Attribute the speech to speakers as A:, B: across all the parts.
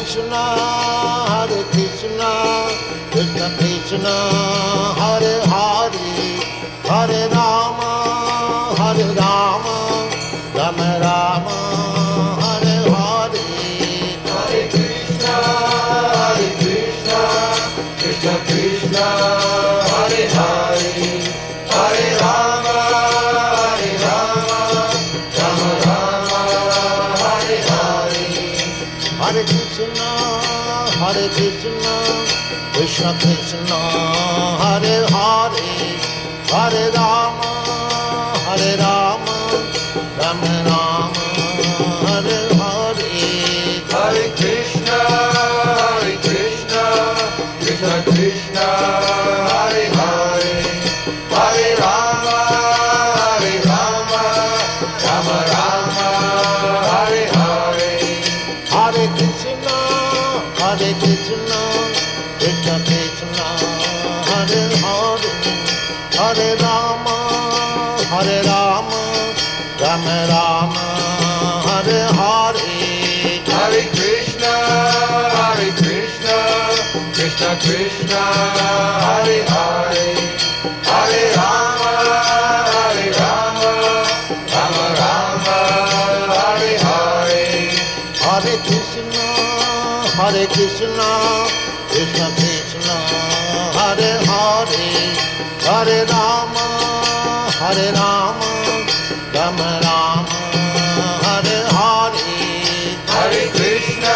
A: Krishna, Krishna Krishna, Hare Hare, Hare Rama, Rama Rama, Hare Hare.
B: Hare Krishna, Krishna Krishna, Hare Hare, Hare Rama, Rama Rama, Hare Hare.
A: Hare Krishna, Krishna Krishna, Hare Hare, Hare Rama, Rama Rama, Hare Hare.
B: Hare Krishna, Krishna Krishna, Hare Hare, Hare Rama, Rama Rama, Hare Hare.
A: Hare Krishna, Krishna Krishna, Hare Hare, Hare Rama, Rama Rama, Hare Hare.
B: Hare Krishna, Krishna Krishna, Hare Hare, Hare Rama, Rama Rama, Hare Hare.
A: Hare Krishna, Krishna Krishna, Hare Hare, Hare Rama, Rama Rama, Hare Hare.
B: Hare Krishna,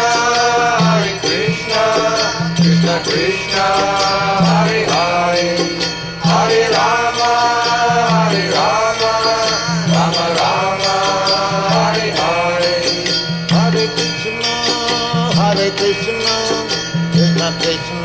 B: Krishna Krishna, Hare Hare, Hare Rama, Rama Rama, Hare Hare.
A: Hare Krishna, Krishna Krishna,